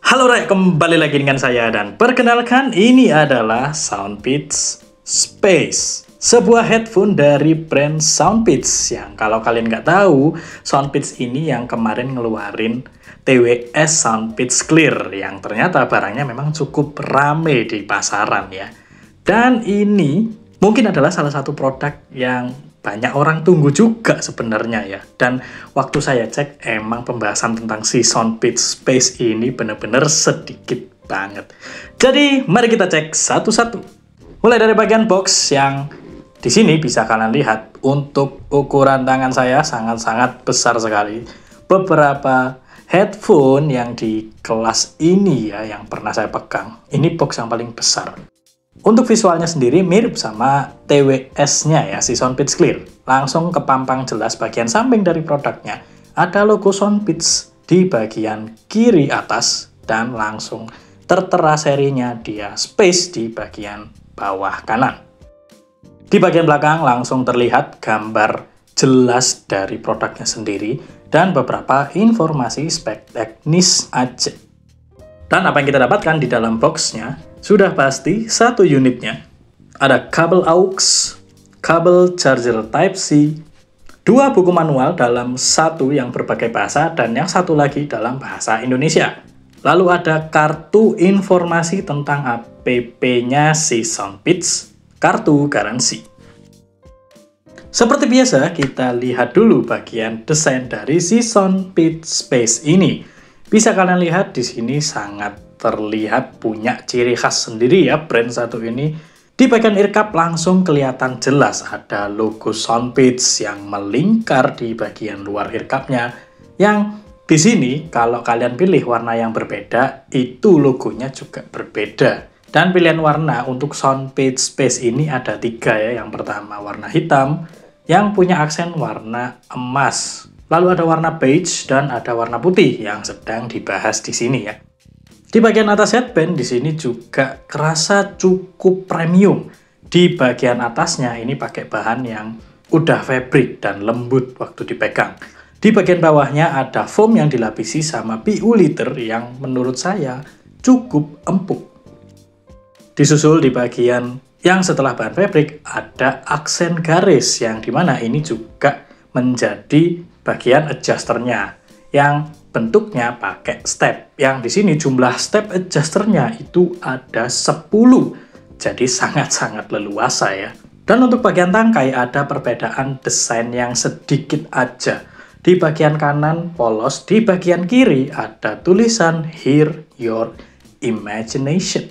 Halo Rek, kembali lagi dengan saya dan perkenalkan ini adalah Soundpeats Space, sebuah headphone dari brand Soundpeats yang kalau kalian nggak tahu, Soundpeats ini yang kemarin ngeluarin TWS Soundpeats Clear yang ternyata barangnya memang cukup rame di pasaran ya. Dan ini mungkin adalah salah satu produk yang banyak orang tunggu juga sebenarnya ya. Dan waktu saya cek, emang pembahasan tentang si Soundpeats Space ini bener-bener sedikit banget. Jadi mari kita cek satu-satu. Mulai dari bagian box yang di sini bisa kalian lihat untuk ukuran tangan saya sangat-sangat besar sekali. Beberapa headphone yang di kelas ini ya yang pernah saya pegang, ini box yang paling besar. Untuk visualnya sendiri mirip sama TWS-nya ya, si Soundpeats Clear. Langsung kepampang jelas bagian samping dari produknya. Ada logo Soundpeats di bagian kiri atas dan langsung tertera serinya dia Space di bagian bawah kanan. Di bagian belakang langsung terlihat gambar jelas dari produknya sendiri dan beberapa informasi spek teknis aja. Dan apa yang kita dapatkan di dalam boxnya sudah pasti satu unitnya. Ada kabel AUX, kabel charger Type-C, dua buku manual dalam satu yang berbagai bahasa dan yang satu lagi dalam bahasa Indonesia. Lalu ada kartu informasi tentang APP-nya si Soundpeats, kartu garansi. Seperti biasa, kita lihat dulu bagian desain dari si Soundpeats Space ini. Bisa kalian lihat di sini sangat terlihat punya ciri khas sendiri ya brand satu ini. Di bagian earcap langsung kelihatan jelas ada logo Soundpeats yang melingkar di bagian luar earcapnya. Yang di sini kalau kalian pilih warna yang berbeda, itu logonya juga berbeda. Dan pilihan warna untuk Soundpeats Space ini ada 3 ya. Yang pertama warna hitam yang punya aksen warna emas. Lalu ada warna beige dan ada warna putih yang sedang dibahas di sini ya. Di bagian atas headband di sini juga kerasa cukup premium. Di bagian atasnya ini pakai bahan yang udah fabric dan lembut waktu dipegang. Di bagian bawahnya ada foam yang dilapisi sama PU liter yang menurut saya cukup empuk. Disusul di bagian yang setelah bahan fabric ada aksen garis yang dimana ini juga menjadi bagian adjusternya yang bentuknya pakai step. Yang di sini jumlah step adjusternya itu ada 10. Jadi sangat-sangat leluasa ya. Dan untuk bagian tangkai ada perbedaan desain yang sedikit aja. Di bagian kanan polos, di bagian kiri ada tulisan Hear Your Imagination.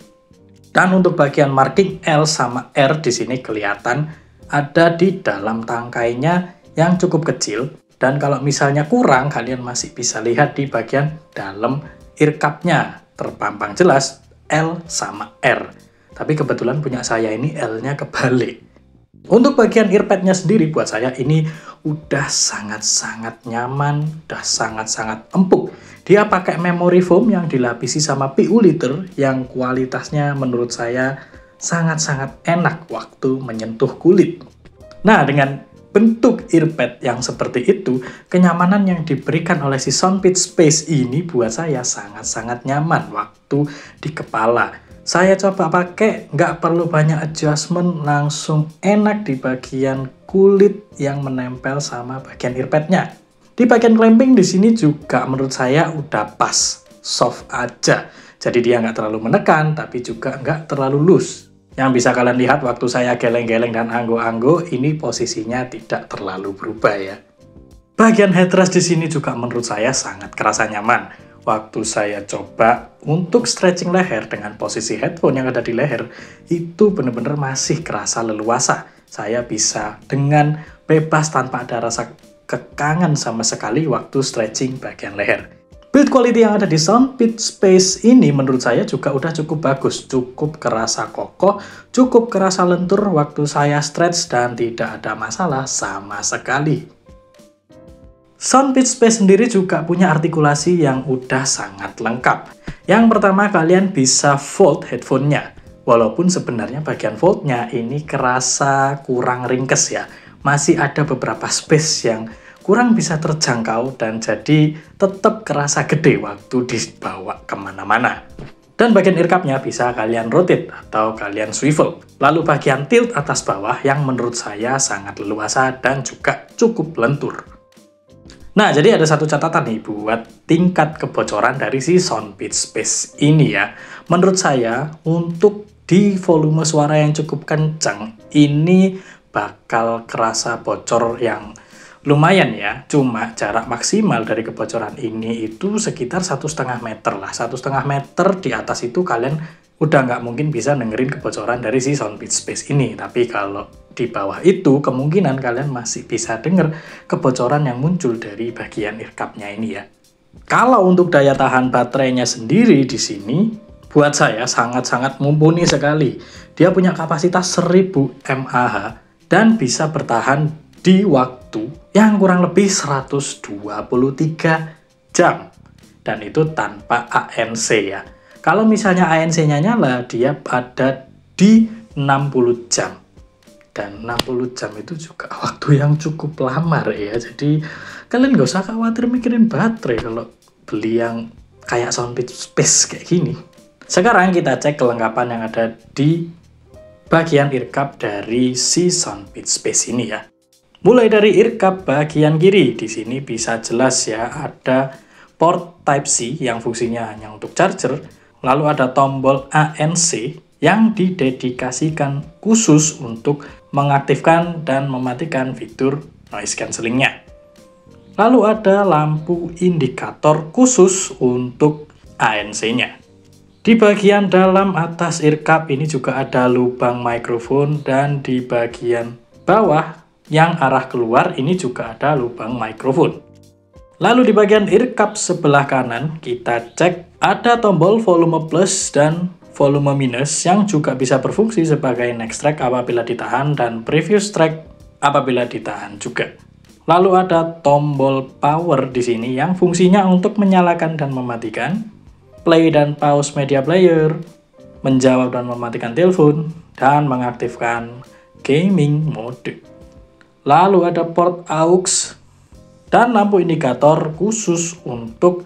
Dan untuk bagian marking L sama R di sini kelihatan ada di dalam tangkainya yang cukup kecil. Dan kalau misalnya kurang, kalian masih bisa lihat di bagian dalam earcapnya. Terpampang jelas L sama R. Tapi kebetulan punya saya ini L-nya kebalik. Untuk bagian earpadnya sendiri buat saya ini udah sangat-sangat nyaman, udah sangat-sangat empuk. Dia pakai memory foam yang dilapisi sama PU liter yang kualitasnya menurut saya sangat-sangat enak waktu menyentuh kulit. Nah, dengan bentuk earpad yang seperti itu, kenyamanan yang diberikan oleh si Soundpeats Space ini buat saya sangat-sangat nyaman waktu di kepala. Saya coba pakai, nggak perlu banyak adjustment, langsung enak di bagian kulit yang menempel sama bagian earpadnya. Di bagian clamping di sini juga menurut saya udah pas, soft aja. Jadi dia nggak terlalu menekan, tapi juga nggak terlalu loose. Yang bisa kalian lihat waktu saya geleng-geleng dan anggo-anggo, ini posisinya tidak terlalu berubah ya. Bagian headrest di sini juga menurut saya sangat kerasa nyaman. Waktu saya coba untuk stretching leher dengan posisi headphone yang ada di leher, itu benar-benar masih kerasa leluasa. Saya bisa dengan bebas tanpa ada rasa kekangan sama sekali waktu stretching bagian leher. Build quality yang ada di Soundpeats Space ini menurut saya juga udah cukup bagus, cukup kerasa kokoh, cukup kerasa lentur waktu saya stretch dan tidak ada masalah sama sekali. Soundpeats Space sendiri juga punya artikulasi yang udah sangat lengkap. Yang pertama kalian bisa fold headphone-nya, walaupun sebenarnya bagian fold-nya ini kerasa kurang ringkes ya. Masih ada beberapa space yang kurang bisa terjangkau dan jadi tetap kerasa gede waktu dibawa kemana-mana. Dan bagian ear cup-nya bisa kalian rotate atau kalian swivel. Lalu bagian tilt atas bawah yang menurut saya sangat leluasa dan juga cukup lentur. Nah, jadi ada satu catatan nih buat tingkat kebocoran dari si Soundpeach Space ini ya. Menurut saya, untuk di volume suara yang cukup kencang, ini bakal kerasa bocor yang lumayan ya. Cuma jarak maksimal dari kebocoran ini itu sekitar 1,5 meter lah. 1,5 meter di atas itu kalian udah nggak mungkin bisa dengerin kebocoran dari si Soundpeach Space ini. Tapi kalau di bawah itu kemungkinan kalian masih bisa denger kebocoran yang muncul dari bagian ear cup-nya ini ya. Kalau untuk daya tahan baterainya sendiri di sini, buat saya sangat-sangat mumpuni sekali. Dia punya kapasitas 1000 mAh dan bisa bertahan di waktu yang kurang lebih 123 jam. Dan itu tanpa ANC ya. Kalau misalnya ANC-nya nyala, dia ada di 60 jam. Dan 60 jam itu juga waktu yang cukup lama ya. Jadi kalian nggak usah khawatir mikirin baterai kalau beli yang kayak Soundpeach Space kayak gini. Sekarang kita cek kelengkapan yang ada di bagian ear cup dari si Soundpeach Space ini ya. Mulai dari ear cup bagian kiri, di sini bisa jelas ya ada port Type-C yang fungsinya hanya untuk charger, lalu ada tombol ANC yang didedikasikan khusus untuk mengaktifkan dan mematikan fitur noise cancellingnya. Lalu ada lampu indikator khusus untuk ANC-nya. Di bagian dalam atas ear cup ini juga ada lubang mikrofon dan di bagian bawah yang arah keluar ini juga ada lubang mikrofon. Lalu di bagian ear cup sebelah kanan kita cek ada tombol volume plus dan volume minus yang juga bisa berfungsi sebagai next track apabila ditahan dan previous track apabila ditahan juga. Lalu ada tombol power di sini yang fungsinya untuk menyalakan dan mematikan, play dan pause media player, menjawab dan mematikan telepon, dan mengaktifkan gaming mode. Lalu ada port aux dan lampu indikator khusus untuk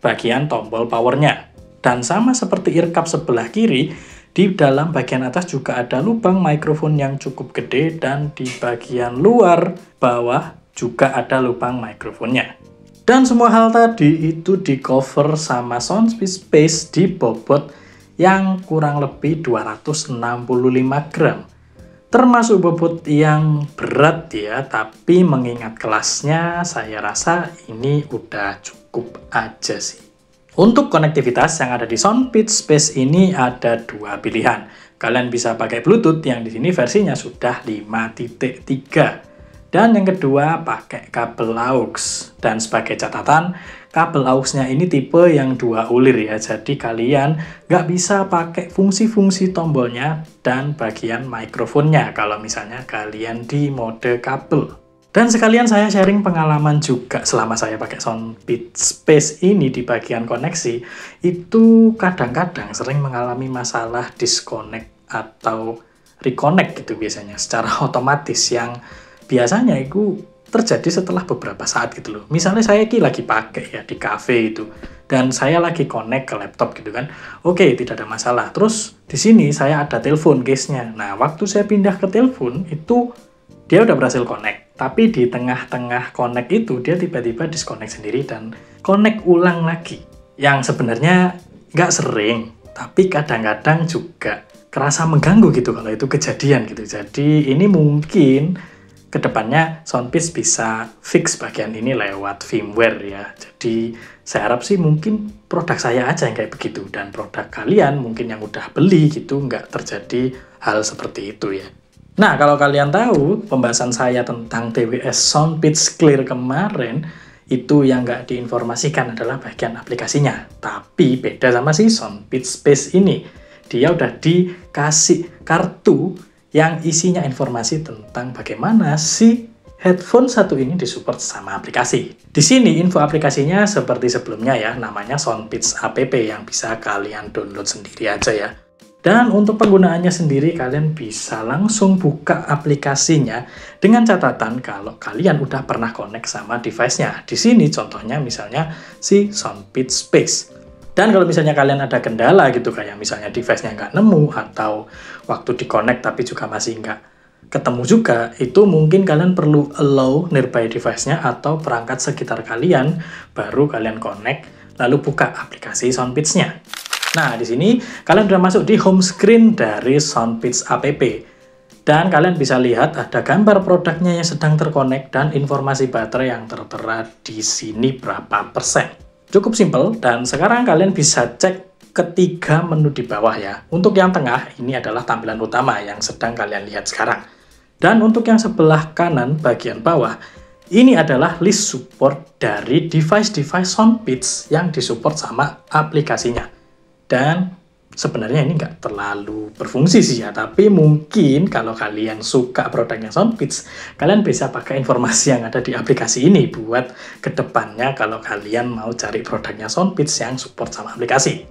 bagian tombol powernya. Dan sama seperti ear cup sebelah kiri, di dalam bagian atas juga ada lubang mikrofon yang cukup gede dan di bagian luar bawah juga ada lubang mikrofonnya. Dan semua hal tadi itu di cover sama Soundpeach Space di bobot yang kurang lebih 265 gram. Termasuk bobot yang berat ya, tapi mengingat kelasnya saya rasa ini udah cukup aja sih. Untuk konektivitas yang ada di Soundpeach Space ini ada dua pilihan. Kalian bisa pakai Bluetooth yang di sini versinya sudah 5.3. Dan yang kedua pakai kabel aux. Dan sebagai catatan, kabel aux-nya ini tipe yang 2 ulir ya. Jadi kalian nggak bisa pakai fungsi-fungsi tombolnya dan bagian mikrofonnya kalau misalnya kalian di mode kabel. Dan sekalian saya sharing pengalaman juga selama saya pakai Soundpeach Space ini di bagian koneksi, itu kadang-kadang sering mengalami masalah disconnect atau reconnect gitu biasanya secara otomatis yang biasanya itu terjadi setelah beberapa saat gitu loh. Misalnya saya lagi pakai ya di cafe itu dan saya lagi connect ke laptop gitu kan. Oke, tidak ada masalah. Terus di sini saya ada telepon case-nya. Nah, waktu saya pindah ke telepon itu dia udah berhasil connect. Tapi di tengah-tengah connect itu dia tiba-tiba disconnect sendiri dan connect ulang lagi. Yang sebenarnya nggak sering, tapi kadang-kadang juga kerasa mengganggu gitu kalau itu kejadian gitu. Jadi ini mungkin kedepannya Soundpeach bisa fix bagian ini lewat firmware ya. Jadi saya harap sih mungkin produk saya aja yang kayak begitu dan produk kalian mungkin yang udah beli gitu nggak terjadi hal seperti itu ya. Nah, kalau kalian tahu pembahasan saya tentang TWS Soundpeach Clear kemarin, itu yang nggak diinformasikan adalah bagian aplikasinya. Tapi beda sama si Soundpeach Space ini. Dia udah dikasih kartu yang isinya informasi tentang bagaimana si headphone satu ini disupport sama aplikasi. Di sini info aplikasinya seperti sebelumnya ya, namanya Soundpeach App yang bisa kalian download sendiri aja ya. Dan untuk penggunaannya sendiri, kalian bisa langsung buka aplikasinya dengan catatan kalau kalian udah pernah connect sama device-nya. Di sini contohnya misalnya si Soundpeats Space. Dan kalau misalnya kalian ada kendala gitu, kayak misalnya device-nya nggak nemu, atau waktu di-connect tapi juga masih nggak ketemu juga, itu mungkin kalian perlu allow nearby device-nya atau perangkat sekitar kalian, baru kalian connect, lalu buka aplikasi Soundpeats-nya. Nah, di sini kalian sudah masuk di home screen dari Soundpeats app. Dan kalian bisa lihat ada gambar produknya yang sedang terkonek dan informasi baterai yang tertera di sini berapa persen. Cukup simpel, dan sekarang kalian bisa cek ketiga menu di bawah ya. Untuk yang tengah, ini adalah tampilan utama yang sedang kalian lihat sekarang. Dan untuk yang sebelah kanan bagian bawah, ini adalah list support dari device-device Soundpeats yang disupport sama aplikasinya. Dan sebenarnya ini nggak terlalu berfungsi sih ya, tapi mungkin kalau kalian suka produknya Soundpeats, kalian bisa pakai informasi yang ada di aplikasi ini buat kedepannya kalau kalian mau cari produknya Soundpeats yang support sama aplikasi.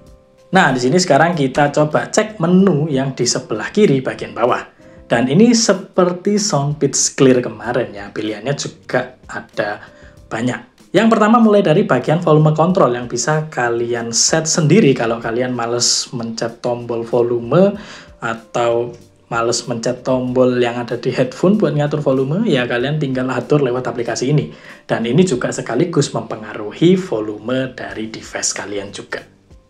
Nah, di sini sekarang kita coba cek menu yang di sebelah kiri bagian bawah. Dan ini seperti Soundpeats Clear kemarin ya, pilihannya juga ada banyak. Yang pertama mulai dari bagian volume control yang bisa kalian set sendiri kalau kalian males mencet tombol volume atau males mencet tombol yang ada di headphone buat ngatur volume, ya kalian tinggal atur lewat aplikasi ini. Dan ini juga sekaligus mempengaruhi volume dari device kalian juga.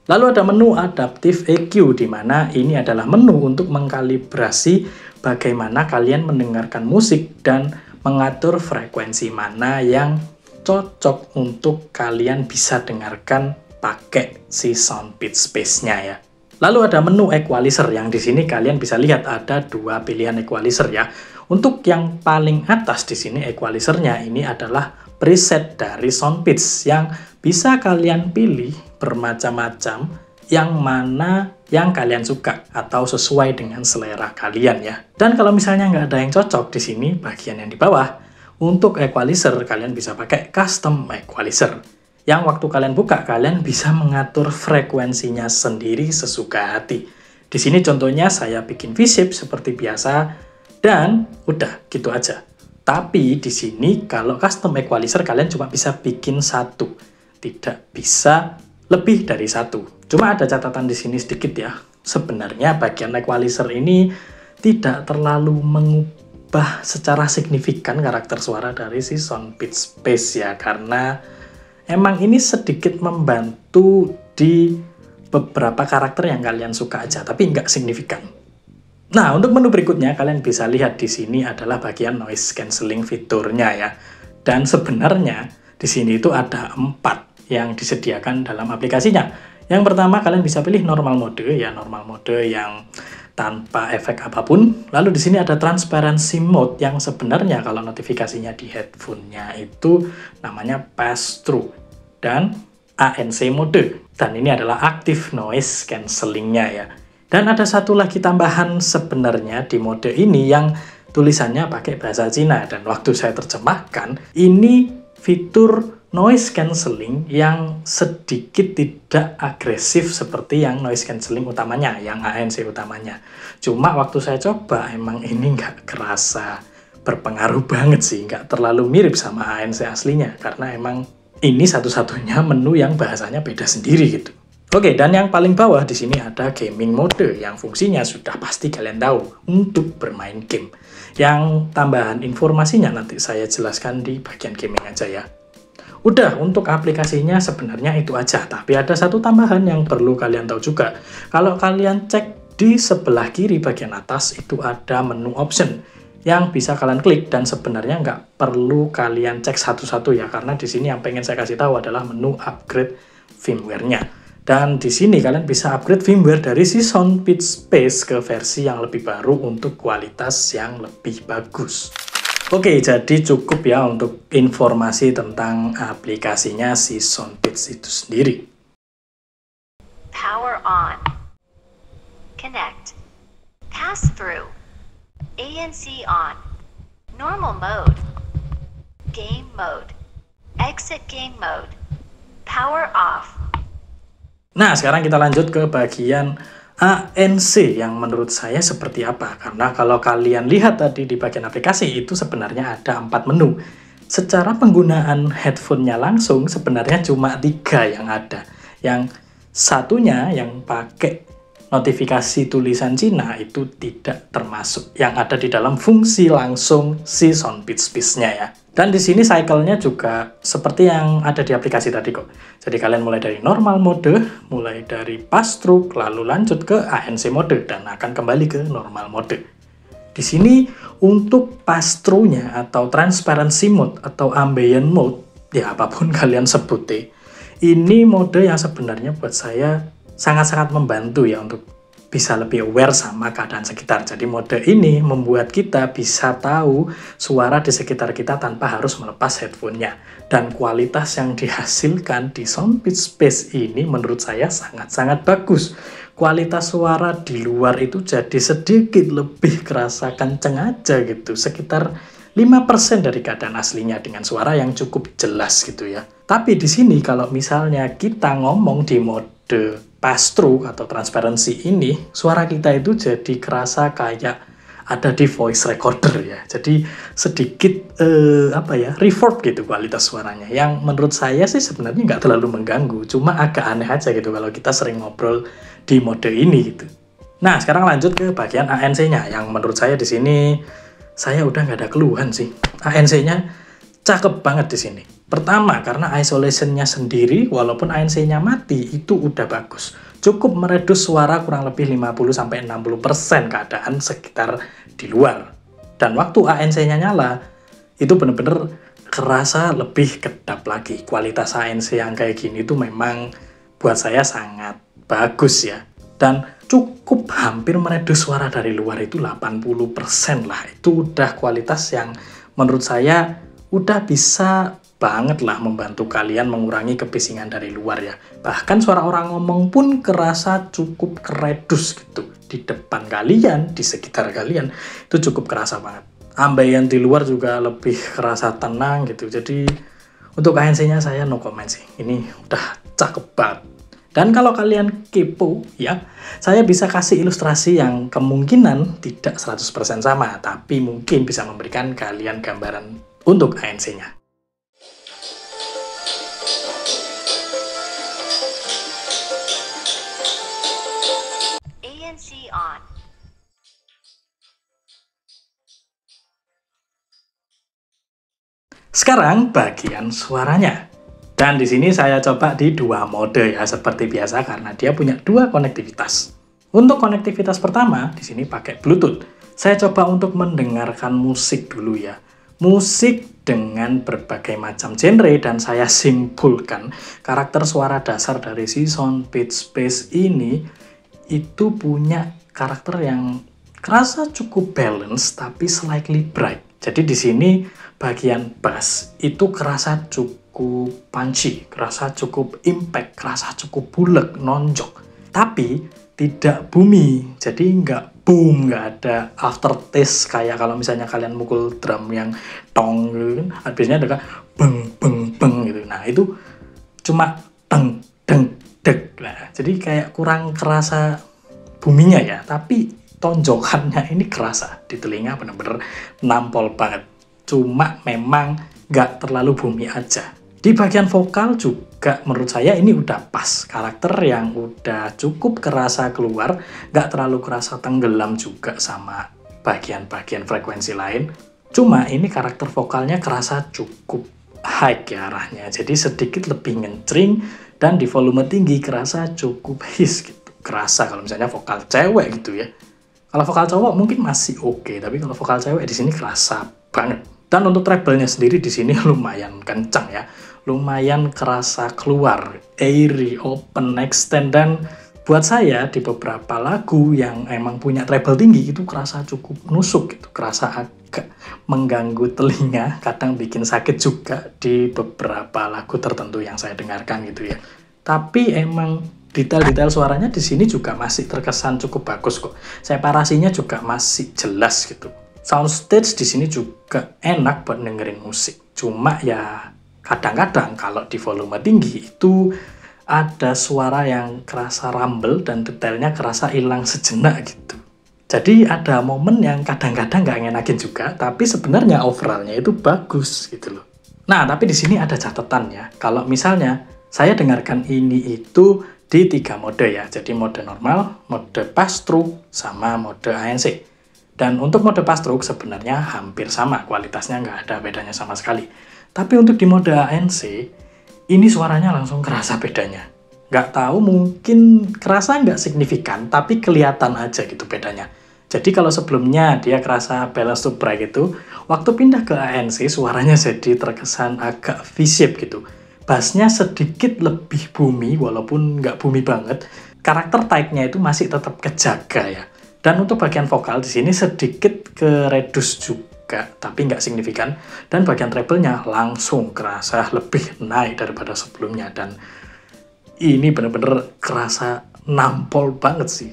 Lalu ada menu Adaptive EQ, di mana ini adalah menu untuk mengkalibrasi bagaimana kalian mendengarkan musik dan mengatur frekuensi mana yang cocok untuk kalian bisa dengarkan pakai si Soundpeats Space-nya ya. Lalu ada menu equalizer yang di sini kalian bisa lihat ada dua pilihan equalizer ya. Untuk yang paling atas di sini equalizer-nya ini adalah preset dari Soundpeats yang bisa kalian pilih bermacam-macam, yang mana yang kalian suka atau sesuai dengan selera kalian ya. Dan kalau misalnya nggak ada yang cocok di sini bagian yang di bawah, untuk equalizer kalian bisa pakai custom equalizer. Yang waktu kalian buka, kalian bisa mengatur frekuensinya sendiri sesuka hati. Di sini contohnya saya bikin V-shape seperti biasa, dan udah gitu aja. Tapi di sini kalau custom equalizer kalian cuma bisa bikin satu, tidak bisa lebih dari satu. Cuma ada catatan di sini sedikit ya. Sebenarnya bagian equalizer ini tidak terlalu mengubah secara signifikan karakter suara dari si Soundpeats Space ya, karena emang ini sedikit membantu di beberapa karakter yang kalian suka aja, tapi nggak signifikan. Nah, untuk menu berikutnya kalian bisa lihat di sini adalah bagian noise cancelling fiturnya ya. Dan sebenarnya di sini itu ada 4 yang disediakan dalam aplikasinya. Yang pertama kalian bisa pilih normal mode ya, normal mode yang tanpa efek apapun. Lalu di sini ada transparency mode yang sebenarnya kalau notifikasinya di headphone-nya itu namanya pass through, dan ANC mode. Dan ini adalah active noise cancellingnya ya. Dan ada satu lagi tambahan sebenarnya di mode ini yang tulisannya pakai bahasa Cina, dan waktu saya terjemahkan ini fitur noise cancelling yang sedikit tidak agresif seperti yang noise cancelling utamanya, yang ANC utamanya. Cuma waktu saya coba emang ini nggak kerasa berpengaruh banget sih, nggak terlalu mirip sama ANC aslinya, karena emang ini satu-satunya menu yang bahasanya beda sendiri gitu. Oke, dan yang paling bawah di sini ada gaming mode yang fungsinya sudah pasti kalian tahu, untuk bermain game. Yang tambahan informasinya nanti saya jelaskan di bagian gaming aja ya. Udah, untuk aplikasinya sebenarnya itu aja, tapi ada satu tambahan yang perlu kalian tahu juga. Kalau kalian cek di sebelah kiri bagian atas itu ada menu option yang bisa kalian klik, dan sebenarnya nggak perlu kalian cek satu-satu ya, karena di sini yang pengen saya kasih tahu adalah menu upgrade firmware-nya. Dan di sini kalian bisa upgrade firmware dari si Soundpeats Space ke versi yang lebih baru untuk kualitas yang lebih bagus. Oke, jadi cukup ya untuk informasi tentang aplikasinya si Soundpeats itu sendiri. Power on. Connect. Pass through. ANC on. Normal mode. Game mode. Exit game mode. Power off. Nah, sekarang kita lanjut ke bagian ANC yang menurut saya seperti apa. Karena kalau kalian lihat tadi di bagian aplikasi itu sebenarnya ada 4 menu. Secara penggunaan headphone-nya langsung sebenarnya cuma 3 yang ada. Yang satunya yang pakai notifikasi tulisan Cina itu tidak termasuk yang ada di dalam fungsi langsung si Soundpeats Space-nya ya. Dan di sini cycle-nya juga seperti yang ada di aplikasi tadi kok. Jadi kalian mulai dari normal mode, mulai dari pass-through, lalu lanjut ke ANC mode, dan akan kembali ke normal mode. Di sini untuk pass-through-nya atau transparency mode atau ambient mode, ya apapun kalian sebut ini mode yang sebenarnya buat saya sangat-sangat membantu ya untuk bisa lebih aware sama keadaan sekitar. Jadi mode ini membuat kita bisa tahu suara di sekitar kita tanpa harus melepas headphone-nya. Dan kualitas yang dihasilkan di Soundpeats Space ini menurut saya sangat-sangat bagus. Kualitas suara di luar itu jadi sedikit lebih kerasa kenceng aja gitu. Sekitar 5% dari keadaan aslinya dengan suara yang cukup jelas gitu ya. Tapi di sini kalau misalnya kita ngomong di mode pass-through atau transparency ini, suara kita itu jadi kerasa kayak ada di voice recorder ya. Jadi sedikit reverb gitu kualitas suaranya. Yang menurut saya sih sebenarnya nggak terlalu mengganggu, cuma agak aneh aja gitu kalau kita sering ngobrol di mode ini gitu. Nah, sekarang lanjut ke bagian ANC-nya yang menurut saya di sini saya udah nggak ada keluhan sih. ANC-nya cakep banget di sini. Pertama, karena isolation-nya sendiri, walaupun ANC-nya mati, itu udah bagus. Cukup meredus suara kurang lebih 50-60% keadaan sekitar di luar. Dan waktu ANC-nya nyala, itu bener-bener kerasa lebih kedap lagi. Kualitas ANC yang kayak gini tuh memang buat saya sangat bagus ya. Dan cukup hampir meredus suara dari luar itu 80% lah. Itu udah kualitas yang menurut saya udah bisa banget lah membantu kalian mengurangi kebisingan dari luar ya. Bahkan suara orang ngomong pun kerasa cukup keredus gitu. Di depan kalian, di sekitar kalian, itu cukup kerasa banget. Ambient di luar juga lebih kerasa tenang gitu. Jadi untuk ANC-nya saya no comment sih. Ini udah cakep banget. Dan kalau kalian kepo ya, saya bisa kasih ilustrasi yang kemungkinan tidak 100% sama, tapi mungkin bisa memberikan kalian gambaran untuk ANC-nya. ANC on. Sekarang bagian suaranya. Dan di sini saya coba di 2 mode ya, seperti biasa karena dia punya 2 konektivitas. Untuk konektivitas pertama, di sini pakai Bluetooth. Saya coba untuk mendengarkan musik dulu ya. Musik dengan berbagai macam genre, dan saya simpulkan karakter suara dasar dari si Soundpeats Space ini itu punya karakter yang kerasa cukup balance tapi slightly bright. Jadi di sini bagian bass itu kerasa cukup punchy, kerasa cukup impact, kerasa cukup bulat, nonjok. Tapi tidak boomy, jadi nggak boom, nggak ada aftertaste kayak kalau misalnya kalian mukul drum yang tong gitu kan, habisnya ada beng beng beng gitu. Nah itu cuma deng deng deg. Nah jadi kayak kurang kerasa boominya ya, tapi tonjokannya ini kerasa di telinga, bener-bener nampol banget. Cuma memang nggak terlalu boomy aja. Di bagian vokal juga menurut saya ini udah pas. Karakter yang udah cukup kerasa keluar, nggak terlalu kerasa tenggelam juga sama bagian-bagian frekuensi lain. Cuma ini karakter vokalnya kerasa cukup high ya arahnya. Jadi sedikit lebih ngencring dan di volume tinggi kerasa cukup hiss gitu. Kerasa kalau misalnya vokal cewek gitu ya. Kalau vokal cowok mungkin masih oke, tapi kalau vokal cewek di sini kerasa banget. Dan untuk treble-nya sendiri di sini lumayan kencang ya. Lumayan kerasa keluar, airy, open, extend, dan buat saya di beberapa lagu yang emang punya treble tinggi itu kerasa cukup nusuk gitu, kerasa agak mengganggu telinga, kadang bikin sakit juga di beberapa lagu tertentu yang saya dengarkan gitu ya. Tapi emang detail-detail suaranya di sini juga masih terkesan cukup bagus kok. Separasinya juga masih jelas gitu. Soundstage di sini juga enak buat dengerin musik. Cuma ya kadang-kadang kalau di volume tinggi itu ada suara yang kerasa rumble dan detailnya kerasa hilang sejenak gitu. Jadi ada momen yang kadang-kadang nggak ngenakin juga, tapi sebenarnya overallnya itu bagus gitu loh. Nah, tapi di sini ada catatan ya. Kalau misalnya saya dengarkan ini itu di 3 mode ya. Jadi mode normal, mode pass-through, sama mode ANC. Dan untuk mode pass-through sebenarnya hampir sama, kualitasnya nggak ada bedanya sama sekali. Tapi untuk di mode ANC, ini suaranya langsung kerasa bedanya. Nggak tahu, mungkin kerasa nggak signifikan, tapi kelihatan aja gitu bedanya. Jadi kalau sebelumnya dia kerasa balance to break itu, waktu pindah ke ANC suaranya jadi terkesan agak V-shape gitu. Bassnya sedikit lebih boomy, walaupun nggak boomy banget. Karakter type-nya itu masih tetap kejaga ya. Dan untuk bagian vokal di sini sedikit ke reduce juga, tapi nggak signifikan. Dan bagian treble-nya langsung kerasa lebih naik daripada sebelumnya. Dan ini bener-bener kerasa nampol banget sih.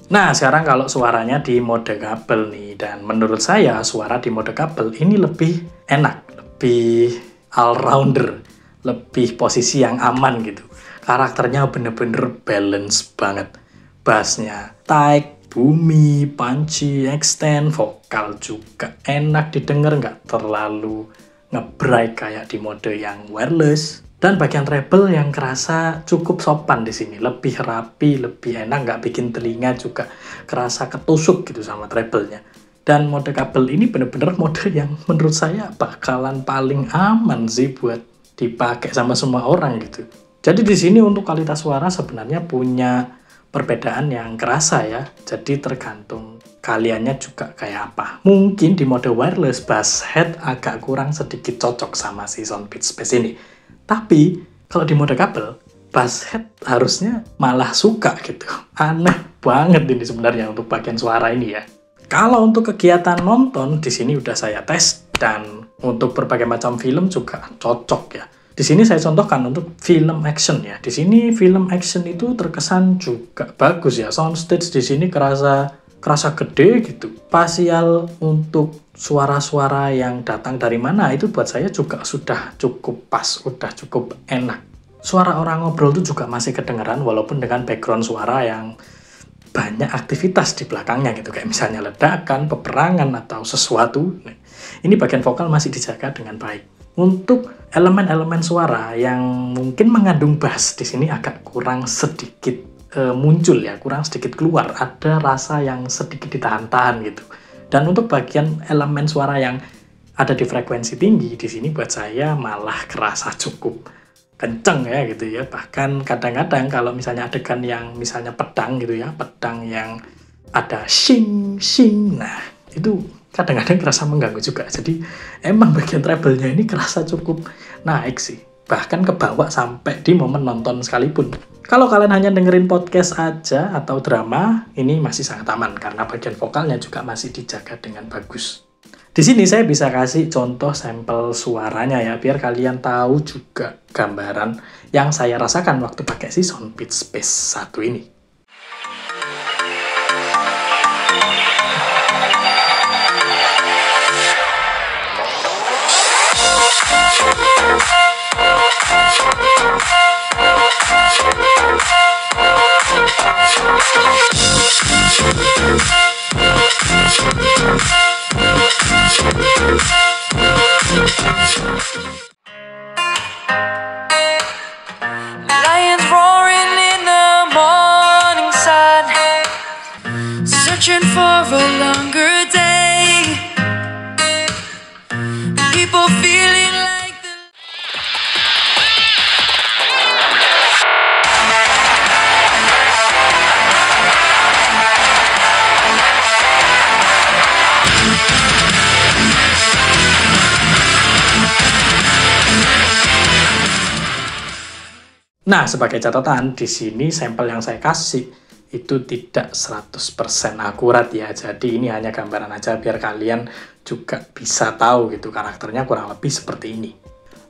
Nah, sekarang kalau suaranya di mode kabel nih, dan menurut saya suara di mode kabel ini lebih enak, lebih all-rounder, lebih posisi yang aman gitu. Karakternya bener-bener balance banget. Bassnya tight, boomy, punchy, extend, vokal juga enak didengar, nggak terlalu nge-bright kayak di mode yang wireless. Dan bagian treble yang kerasa cukup sopan di sini, lebih rapi, lebih enak, nggak bikin telinga juga kerasa ketusuk gitu sama treble-nya. Dan mode kabel ini bener-bener mode yang menurut saya bakalan paling aman sih buat dipakai sama semua orang gitu. Jadi di sini untuk kualitas suara sebenarnya punya perbedaan yang kerasa ya. Jadi tergantung kaliannya juga kayak apa. Mungkin di mode wireless bass head agak kurang sedikit cocok sama si Soundpeak Space ini. Tapi kalau di mode kabel, bass head harusnya malah suka gitu. Aneh banget ini sebenarnya untuk bagian suara ini ya. Kalau untuk kegiatan nonton di sini udah saya tes, dan untuk berbagai macam film juga cocok ya. Di sini saya contohkan untuk film action ya. Di sini film action itu terkesan juga bagus ya. Soundstage di sini kerasa gede gitu. Spasial untuk suara-suara yang datang dari mana itu buat saya juga sudah cukup pas, sudah cukup enak. Suara orang ngobrol itu juga masih kedengeran walaupun dengan background suara yang banyak aktivitas di belakangnya gitu, kayak misalnya ledakan, peperangan atau sesuatu. Ini bagian vokal masih dijaga dengan baik. Untuk elemen-elemen suara yang mungkin mengandung bass di sini agak kurang sedikit muncul ya, kurang sedikit keluar. Ada rasa yang sedikit ditahan-tahan gitu. Dan untuk bagian elemen suara yang ada di frekuensi tinggi di sini buat saya malah kerasa cukup kenceng ya gitu ya. Bahkan kadang-kadang kalau misalnya adegan yang misalnya pedang gitu ya, pedang yang ada shing shing, nah itu kadang-kadang kerasa mengganggu juga. Jadi emang bagian treble-nya ini kerasa cukup naik sih, bahkan kebawa sampai di momen nonton sekalipun. Kalau kalian hanya dengerin podcast aja atau drama, ini masih sangat aman karena bagian vokalnya juga masih dijaga dengan bagus. Di sini saya bisa kasih contoh sampel suaranya ya, biar kalian tahu juga gambaran yang saya rasakan waktu pakai si Soundpeak Space 1 ini. Lions roaring in the morning sun, searching for a longer day. People feeling like the Nah, sebagai catatan, di sini sampel yang saya kasih itu tidak 100% akurat ya. Jadi ini hanya gambaran aja biar kalian juga bisa tahu gitu karakternya kurang lebih seperti ini.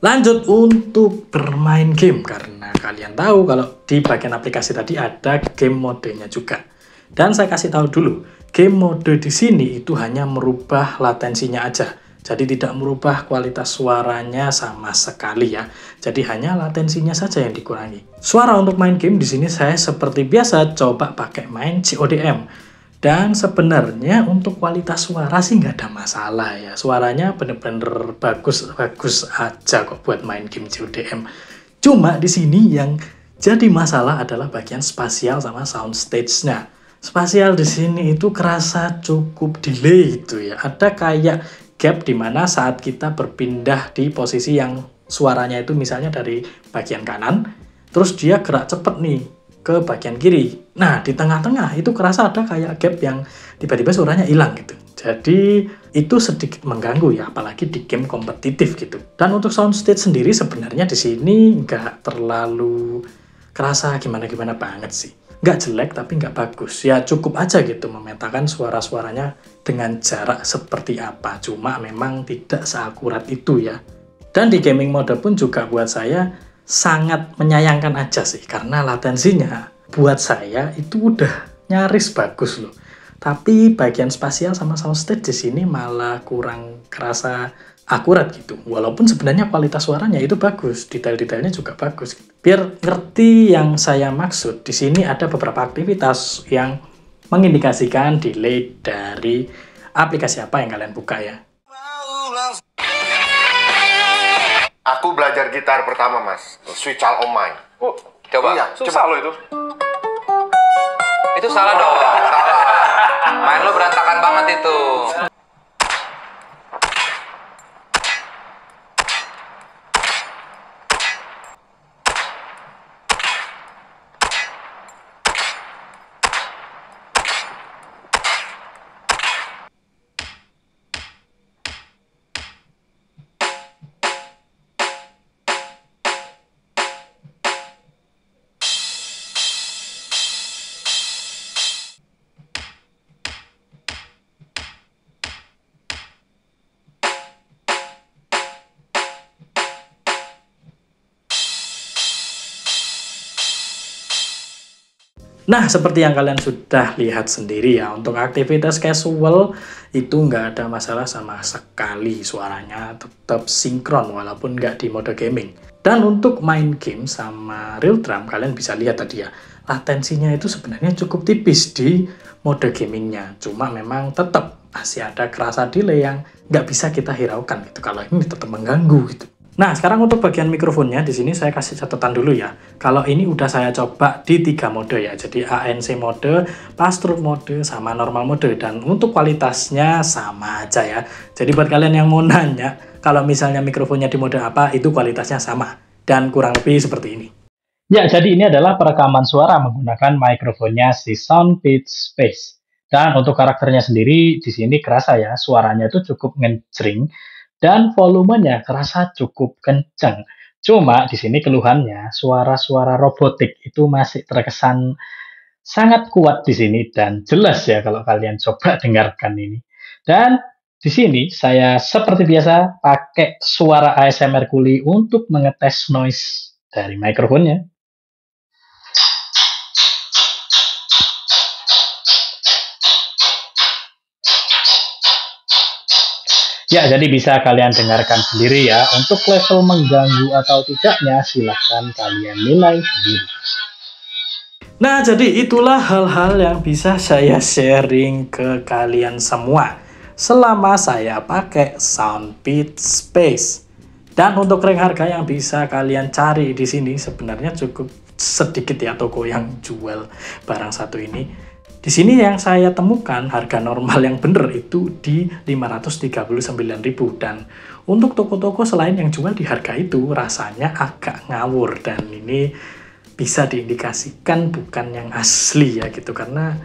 Lanjut untuk bermain game, karena kalian tahu kalau di bagian aplikasi tadi ada game modenya juga. Dan saya kasih tahu dulu, game mode di sini itu hanya merubah latensinya aja. Jadi tidak merubah kualitas suaranya sama sekali ya. Jadi hanya latensinya saja yang dikurangi. Suara untuk main game di sini saya seperti biasa coba pakai main CODM. Dan sebenarnya untuk kualitas suara sih nggak ada masalah ya. Suaranya bener-bener bagus aja kok buat main game CODM. Cuma di sini yang jadi masalah adalah bagian spasial sama soundstage-nya. Spasial di sini itu kerasa cukup delay itu ya. Ada kayak gap di mana saat kita berpindah di posisi yang suaranya itu misalnya dari bagian kanan, terus dia gerak cepet nih ke bagian kiri. Nah, di tengah-tengah itu kerasa ada kayak gap yang tiba-tiba suaranya hilang gitu. Jadi itu sedikit mengganggu ya, apalagi di game kompetitif gitu. Dan untuk soundstage sendiri sebenarnya di sini nggak terlalu kerasa gimana-gimana banget sih. Nggak jelek tapi nggak bagus. Ya cukup aja gitu memetakan suara-suaranya dengan jarak seperti apa. Cuma memang tidak seakurat itu ya. Dan di gaming mode pun juga buat saya sangat menyayangkan aja sih. Karena latensinya buat saya itu udah nyaris bagus loh. Tapi bagian spasial sama soundstage di sini malah kurang kerasa akurat gitu. Walaupun sebenarnya kualitas suaranya itu bagus, detail-detailnya juga bagus. Biar ngerti yang saya maksud, di sini ada beberapa aktivitas yang mengindikasikan delay dari aplikasi apa yang kalian buka ya. Aku belajar gitar pertama, Mas. Sweet Child O' Mine. Coba. Iya, Susah coba. lo itu. Itu salah dong. Salah. Main lo berantakan banget itu. Nah, seperti yang kalian sudah lihat sendiri ya, untuk aktivitas casual itu nggak ada masalah sama sekali. Suaranya tetap sinkron walaupun nggak di mode gaming. Dan untuk main game sama real drum, kalian bisa lihat tadi ya, latensinya itu sebenarnya cukup tipis di mode gamingnya. Cuma memang tetap masih ada kerasa delay yang nggak bisa kita hiraukan gitu. Kalau ini tetap mengganggu gitu. Nah, sekarang untuk bagian mikrofonnya, di sini saya kasih catatan dulu ya. Kalau ini udah saya coba di 3 mode ya. Jadi ANC mode, pass-through mode, sama normal mode. Dan untuk kualitasnya sama aja ya. Jadi buat kalian yang mau nanya, kalau misalnya mikrofonnya di mode apa, itu kualitasnya sama. Dan kurang lebih seperti ini. Ya, jadi ini adalah perekaman suara menggunakan mikrofonnya si Soundpitch Space. Dan untuk karakternya sendiri, di sini kerasa ya, suaranya itu cukup ngejreng. Dan volumenya kerasa cukup kencang. Cuma di sini keluhannya suara-suara robotik itu masih terkesan sangat kuat di sini dan jelas ya kalau kalian coba dengarkan ini. Dan di sini saya seperti biasa pakai suara ASMR Kuli untuk mengetes noise dari mikrofonnya. Ya, jadi bisa kalian dengarkan sendiri ya. Untuk level mengganggu atau tidaknya, silahkan kalian nilai sendiri. Nah, jadi itulah hal-hal yang bisa saya sharing ke kalian semua selama saya pakai Soundpitch Space. Dan untuk rank harga yang bisa kalian cari di sini sebenarnya cukup sedikit ya toko yang jual barang satu ini. Di sini yang saya temukan harga normal yang bener itu di 539.000 dan untuk toko-toko selain yang jual di harga itu rasanya agak ngawur dan ini bisa diindikasikan bukan yang asli ya gitu karena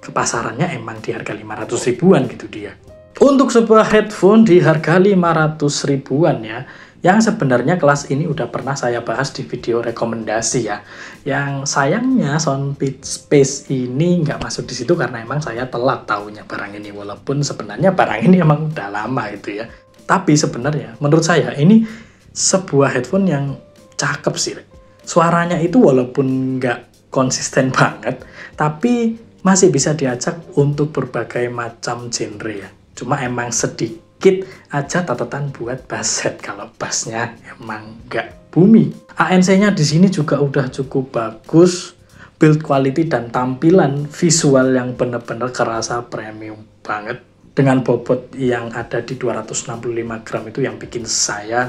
kepasarannya emang di harga 500 ribuan gitu dia. Untuk sebuah headphone di harga 500 ribuan ya, yang sebenarnya kelas ini udah pernah saya bahas di video rekomendasi ya. Yang sayangnya Soundpitch Space ini nggak masuk di situ karena emang saya telat tahunya barang ini. Walaupun sebenarnya barang ini emang udah lama itu ya. Tapi sebenarnya menurut saya ini sebuah headphone yang cakep sih. Suaranya itu walaupun nggak konsisten banget, tapi masih bisa diajak untuk berbagai macam genre ya. Cuma emang sedikit sedikit aja catatan buat basshead kalau bassnya emang nggak bumi. ANC-nya di sini juga udah cukup bagus, build quality dan tampilan visual yang bener-bener kerasa premium banget. Dengan bobot yang ada di 265 gram itu yang bikin saya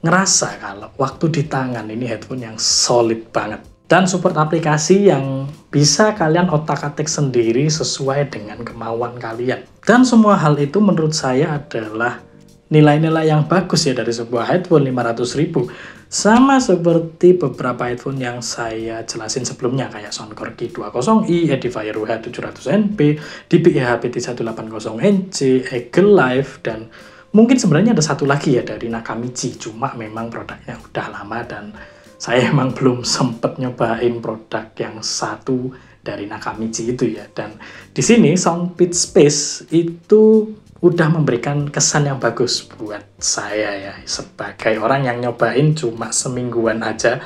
ngerasa kalau waktu di tangan ini headphone yang solid banget. Dan support aplikasi yang bisa kalian otak-atik sendiri sesuai dengan kemauan kalian. Dan semua hal itu menurut saya adalah nilai-nilai yang bagus ya dari sebuah headphone 500.000. Sama seperti beberapa headphone yang saya jelasin sebelumnya kayak Soundcore G20i, Edifier UH700NP, DPI HP180NC, Eagle Life, dan mungkin sebenarnya ada satu lagi ya dari Nakamichi, cuma memang produknya udah lama dan saya emang belum sempet nyobain produk yang satu dari Nakamichi itu ya. Dan di sini Soundpeats Space itu udah memberikan kesan yang bagus buat saya ya, sebagai orang yang nyobain cuma semingguan aja.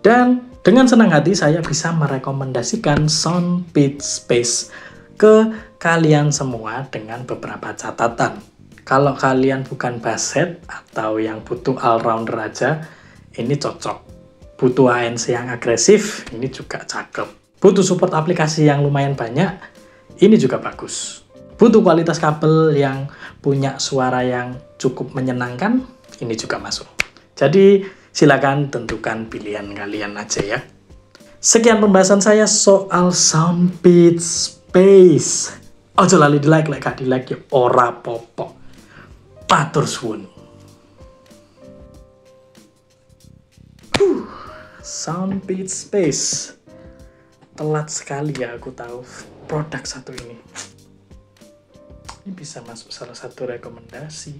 Dan dengan senang hati saya bisa merekomendasikan Soundpeats Space ke kalian semua dengan beberapa catatan. Kalau kalian bukan basshead atau yang butuh all-rounder aja, ini cocok. Butuh ANC yang agresif, ini juga cakep. Butuh support aplikasi yang lumayan banyak, ini juga bagus. Butuh kualitas kabel yang punya suara yang cukup menyenangkan, ini juga masuk. Jadi silakan tentukan pilihan kalian aja ya. Sekian pembahasan saya soal Soundpeats Space. Ojo lali di like gak di like ya ora popo. Matur suwun. Soundpeats Space. Telat sekali ya aku tahu produk satu ini. Ini bisa masuk salah satu rekomendasi.